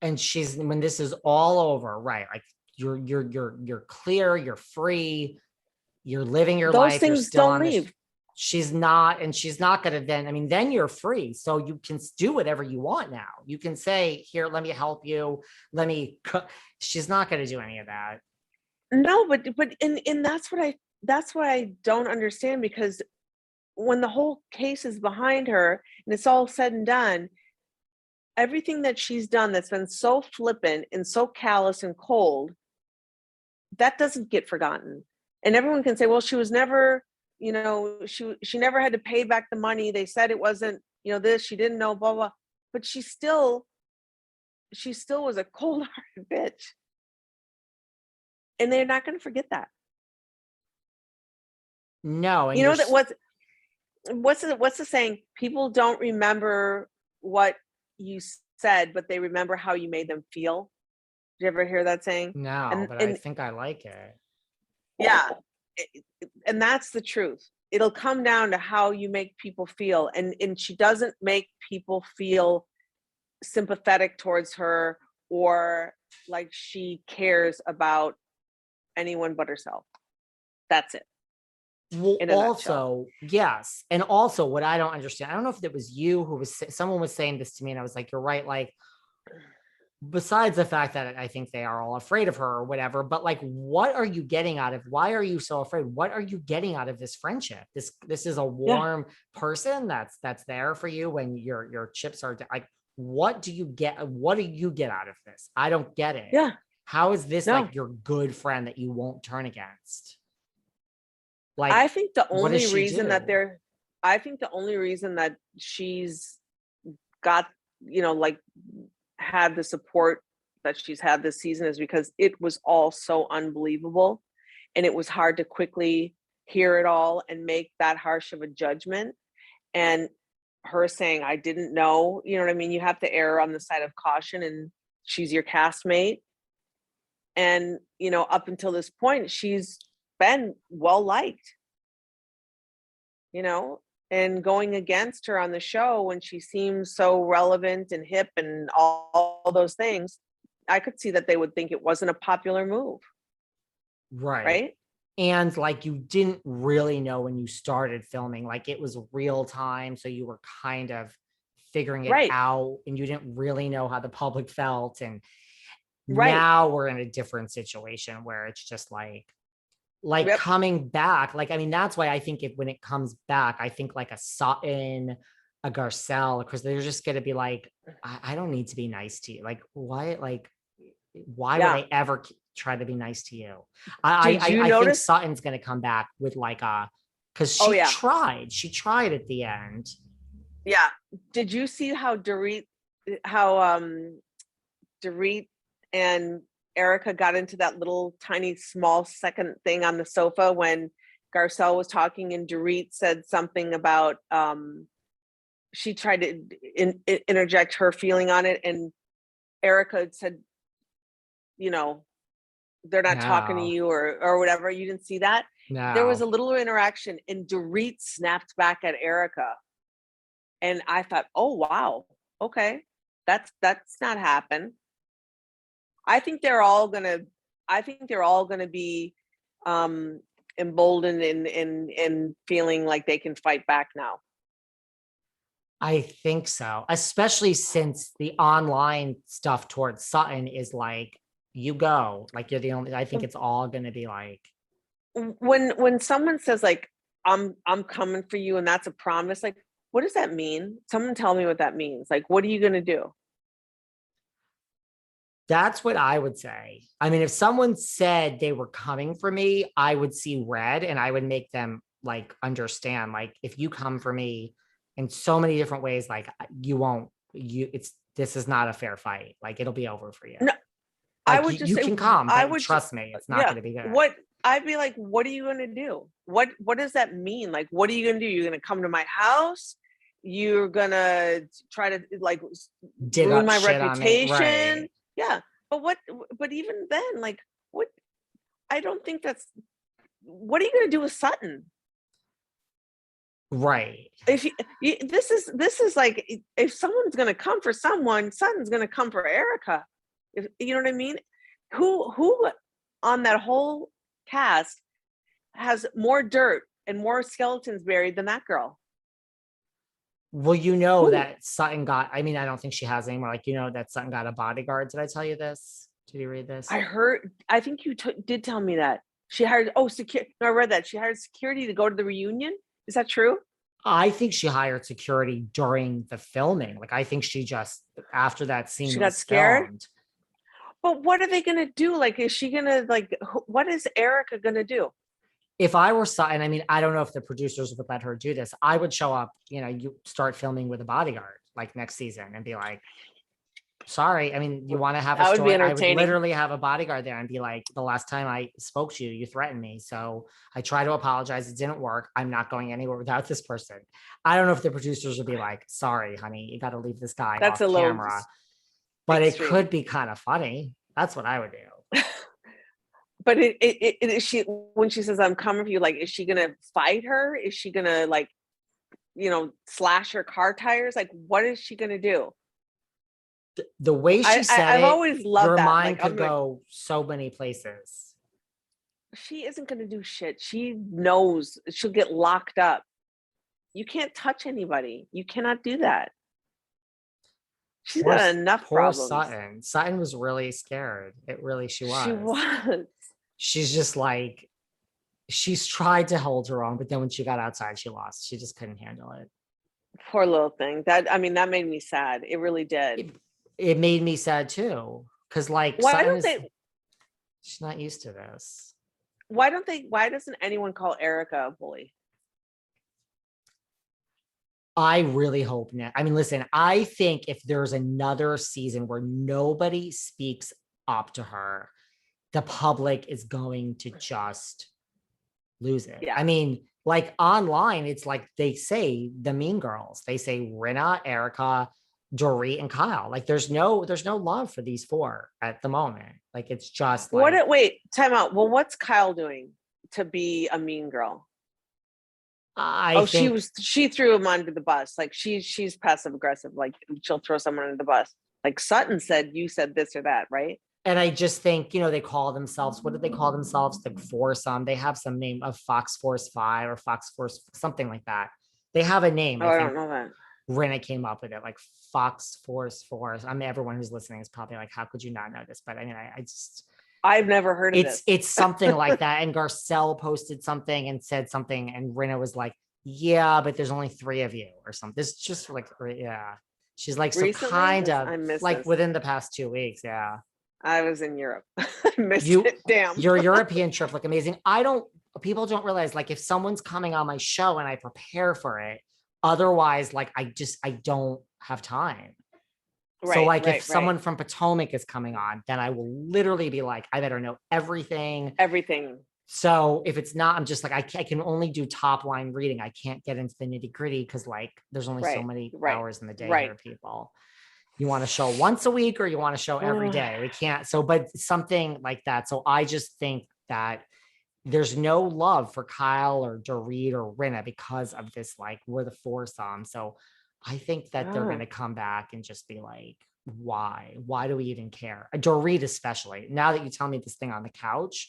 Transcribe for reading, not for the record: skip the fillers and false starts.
And when this is all over, right? Like you're clear, you're free, you're living your Those life, you're things still don't on this. leave. She's not gonna then you're free. So you can do whatever you want now. You can say, here, let me help you. She's not gonna do any of that. No, but and that's what I don't understand, because when the whole case is behind her and it's all said and done, everything that she's done that's been so flippant and so callous and cold, that doesn't get forgotten. And everyone can say, well, she was never, she never had to pay back the money. They said it wasn't, this, she didn't know, blah, blah. But she still was a cold-hearted bitch. And they're not going to forget that. No. And that what's the saying? People don't remember what you said, but they remember how you made them feel. Did you ever hear that saying? No, but I think I like it. Yeah. And that's the truth. It'll come down to how you make people feel. And she doesn't make people feel sympathetic towards her or like she cares about anyone but herself. That's it. Well, also, yes. And also what I don't understand, I don't know if it was you someone was saying this to me and I was like, you're right. Like, besides the fact that I think they are all afraid of her or whatever, but like, what are you getting out of, why are you so afraid? What are you getting out of this friendship? This is a warm person that's there for you when your chips are like, what do you get out of this? I don't get it. Yeah. How is this like your good friend that you won't turn against? Like, I think the only reason that she's got, like had the support that she's had this season is because it was all so unbelievable. And it was hard to quickly hear it all and make that harsh of a judgment. And her saying, I didn't know, you know what I mean? You have to err on the side of caution, and she's your castmate. And, up until this point, she's been well liked, and going against her on the show when she seems so relevant and hip and all those things, I could see that they would think it wasn't a popular move. Right. And like, you didn't really know when you started filming, like it was real time. So you were kind of figuring it out and you didn't really know how the public felt. And now we're in a different situation where it's just like coming back. Like, I mean, that's why I think when it comes back, I think like a Sutton, a Garcelle, because they're just going to be like, I don't need to be nice to you. Like, why? Like, why would I ever try to be nice to you? I think Sutton's going to come back with like because she tried at the end. Yeah. Did you see how Dorit and Erika got into that little tiny small second thing on the sofa when Garcelle was talking and Dorit said something about she tried to interject her feeling on it, and Erika said, they're not talking to you or whatever. You didn't see that? No. There was a little interaction and Dorit snapped back at Erika. And I thought, oh wow, okay. That's not happened. I think they're all gonna be emboldened and feeling like they can fight back now. I think so, especially since the online stuff towards Sutton is like, you go, like you're the only, I think it's all gonna be like, when someone says like, I'm coming for you and that's a promise, like, what does that mean? Someone tell me what that means. Like, what are you gonna do? That's what I would say. I mean, if someone said they were coming for me, I would see red and I would make them like understand, like, if you come for me in so many different ways, like this is not a fair fight. Like, it'll be over for you. No, like, I would just you say, can come, but trust me, it's not going to be good. I'd be like, what are you going to do? What does that mean? Like, what are you going to do? You're going to come to my house? You're going to try to like ruin my reputation? Right. Yeah. But even then, like, what? I don't think what are you going to do with Sutton? Right. If this is like, if someone's going to come for someone, Sutton's going to come for Erika. If you know what I mean? Who on that whole cast has more dirt and more skeletons buried than that girl? Well, you know that Sutton got, I mean, I don't think she has anymore. Like, you know that Sutton got a bodyguard. Did I tell you this? Did you read this? I think you did tell me that. She hired, security. No, I read that. She hired security to go to the reunion. Is that true? I think she hired security during the filming. Like, I think she just, after that scene She was got scared. filmed. But what are they going to do? Like, is she going to, like, what is Erika going to do? If I were Sutton, I mean, I don't know if the producers would let her do this. I would show up, you know, you start filming with a bodyguard like next season and be like, sorry. I mean, you want to have a story. I would literally have a bodyguard there and be like, the last time I spoke to you, you threatened me. So I try to apologize. It didn't work. I'm not going anywhere without this person. I don't know if the producers would be like, sorry, honey, you got to leave this guy off camera. But it could be kind of funny. That's what I would do. But is she, when she says, I'm coming for you, like, is she going to fight her? Is she going to, like, you know, slash her car tires? Like, what is she going to do? The way she said I've always loved your that. mind could go so many places. She isn't going to do shit. She knows she'll get locked up. You can't touch anybody. You cannot do that. She's got enough problems. Sutton. Sutton was really scared. She was. She was. She's just like, she's tried to hold her own, but then when she got outside, she lost. She just couldn't handle it. Poor little thing. That made me sad. It really did. It made me sad too. Cause like, she's not used to this. Why doesn't anyone call Erika a bully? I really hope not. I mean, listen, I think if there's another season where nobody speaks up to her, the public is going to just lose it. Yeah. I mean, like online, it's like they say the mean girls. They say Rinna, Erika, Dorit, and Kyle. Like there's no love for these four at the moment. Like it's just like, wait, time out. Well, what's Kyle doing to be a mean girl? She threw him under the bus. Like she's passive aggressive. Like she'll throw someone under the bus. Like Sutton said, you said this or that, right? And I just think, you know, they call themselves, what did they call themselves? The foursome. They have some name of Fox Force 5 or Fox Force, something like that. They have a name. I don't know that. Rinna came up with it, like Fox Force 4. I mean, everyone who's listening is probably like, how could you not know this? But I mean, I've never heard of this. It's something like that. And Garcelle posted something and said something, and Rinna was like, yeah, but there's only 3 of you or something. It's just like, yeah. She's like, so kind of like within the past 2 weeks. Yeah. I was in Europe. I missed it. Damn. Your European trip looked amazing. People don't realize, like, if someone's coming on my show and I prepare for it, otherwise, like, I don't have time. Right, so like if someone from Potomac is coming on, then I will literally be like, I better know everything. So if it's not, I'm just like, I can only do top line reading. I can't get into the nitty gritty because like there's only so many hours in the day here, people. You want to show once a week or you want to show every day? We can't. So, but something like that. So I just think that there's no love for Kyle or Dorit or Rinna because of this, like we're the foursome. So I think that they're going to come back and just be like, why do we even care? Dorit, especially now that you tell me this thing on the couch,